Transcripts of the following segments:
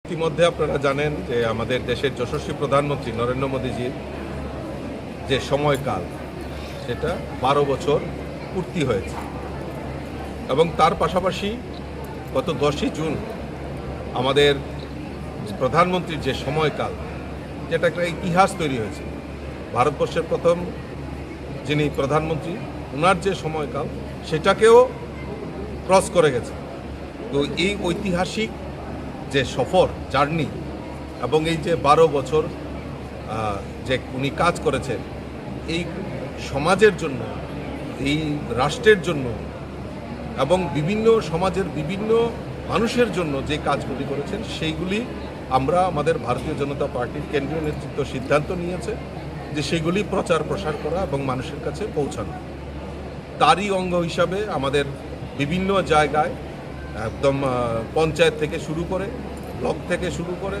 ইতিমধ্যে আপনারা জানেন যে আমাদের দেশের যশস্বী প্রধানমন্ত্রী নরেন্দ্র মোদীজির যে সময়কাল সেটা 12 বছর পূর্তি হয়েছে এবং তার পাশাপাশি গত 10ই জুন আমাদের প্রধানমন্ত্রীর যে সময়কাল যেটা একটা ইতিহাস তৈরি হয়েছে। ভারতবর্ষের প্রথম যিনি প্রধানমন্ত্রী ওনার যে সময়কাল সেটাকেও ক্রস করে গেছে। তো এই ঐতিহাসিক যে সফর জার্নি এবং এই যে 12 বছর যে উনি কাজ করেছেন এই সমাজের জন্য, এই রাষ্ট্রের জন্য এবং বিভিন্ন সমাজের বিভিন্ন মানুষের জন্য যে কাজগুলি করেছেন সেইগুলি আমরা আমাদের ভারতীয় জনতা পার্টির কেন্দ্রীয় নেতৃত্ব সিদ্ধান্ত নিয়েছে যে সেগুলি প্রচার প্রসার করা এবং মানুষের কাছে পৌঁছানো। তারই অঙ্গ হিসাবে আমাদের বিভিন্ন জায়গায় একদম পঞ্চায়েত থেকে শুরু করে ব্লক থেকে শুরু করে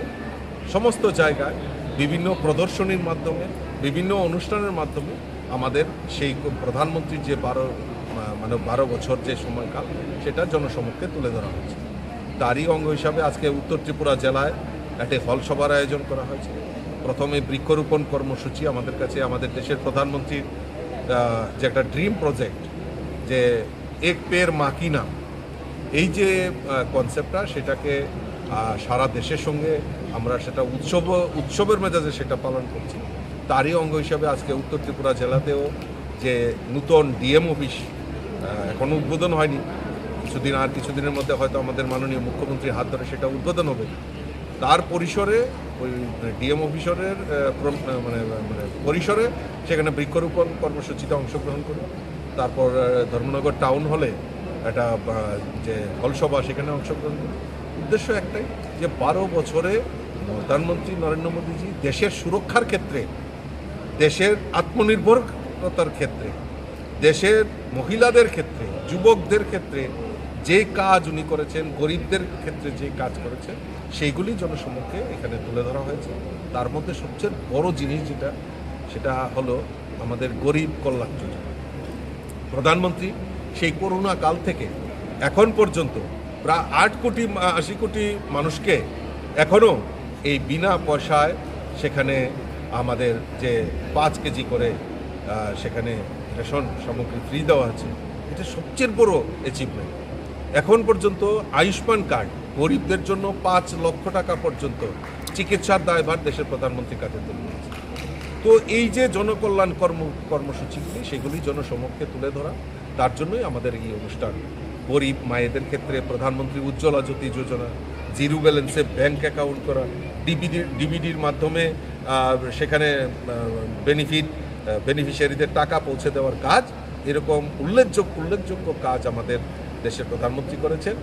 সমস্ত জায়গায় বিভিন্ন প্রদর্শনীর মাধ্যমে বিভিন্ন অনুষ্ঠানের মাধ্যমে আমাদের সেই প্রধানমন্ত্রীর যে 12 বছর যে সময়কাল সেটা জনসমক্ষে তুলে ধরা হয়েছে। তারই অঙ্গ হিসাবে আজকে উত্তর ত্রিপুরা জেলায় একটি হলসভার আয়োজন করা হয়েছে। প্রথমে বৃক্ষরোপণ কর্মসূচি আমাদের কাছে আমাদের দেশের প্রধানমন্ত্রীর যে একটা ড্রিম প্রজেক্ট যে এক পের মা কি নাম, এই যে কনসেপ্টটা সেটাকে সারা দেশের সঙ্গে আমরা সেটা উৎসবের মেজাজে সেটা পালন করছি। তারই অঙ্গ হিসাবে আজকে উত্তর ত্রিপুরা জেলাতেও যে নূতন ডিএম অফিস এখনও উদ্বোধন হয়নি, কিছুদিনের মধ্যে হয়তো আমাদের মাননীয় মুখ্যমন্ত্রীর হাত ধরে সেটা উদ্বোধন হবে। তার পরিসরে ওই ডিএম অফিসারের পরিসরে সেখানে বৃক্ষরোপণ কর্মসূচিতে অংশগ্রহণ করি। তারপর ধর্মনগর টাউন হলে একটা যে হলসভা সেখানে অংশগ্রহণ করি। উদ্দেশ্য একটাই যে 12 বছরে প্রধানমন্ত্রী নরেন্দ্র মোদীজি দেশের সুরক্ষার ক্ষেত্রে, দেশের আত্মনির্ভরতার ক্ষেত্রে, দেশের মহিলাদের ক্ষেত্রে, যুবকদের ক্ষেত্রে যে কাজ উনি করেছেন, গরিবদের ক্ষেত্রে যে কাজ করেছেন সেইগুলি জনসমক্ষে এখানে তুলে ধরা হয়েছে। তার মধ্যে সবচেয়ে বড় জিনিস যেটা সেটা হলো আমাদের গরিব কল্যাণ যোজনা। প্রধানমন্ত্রী সেই করোনা কাল থেকে এখন পর্যন্ত প্রায় 8 কোটি মানুষকে এখনও এই বিনা পয়সায় সেখানে আমাদের যে 5 কেজি করে সেখানে রেশন সামগ্রী ফ্রি দেওয়া আছে, এটা সবচেয়ে বড় অ্যাচিভমেন্ট। এখন পর্যন্ত আয়ুষ্মান কার্ড গরিবদের জন্য 5 লক্ষ টাকা পর্যন্ত চিকিৎসার দায়ভার দেশের প্রধানমন্ত্রীর কাছে তুলে দিয়েছে। তো এই যে জনকল্যাণ কর্মসূচিগুলি সেগুলি জনসমক্ষে তুলে ধরা, তার জন্যই আমাদের এই অনুষ্ঠান। গরিব মায়েদের ক্ষেত্রে প্রধানমন্ত্রী উজ্জ্বলা জ্যোতি যোজনা, জিরো ব্যালেন্সে ব্যাংক অ্যাকাউন্ট করা, ডিবিডির মাধ্যমে সেখানে বেনিফিশিয়ারিদের টাকা পৌঁছে দেওয়ার কাজ, এরকম উল্লেখযোগ্য কাজ আমাদের দেশের প্রধানমন্ত্রী করেছেন,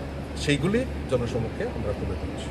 সেইগুলি জনসমক্ষে আমরা তুলে ধরছি।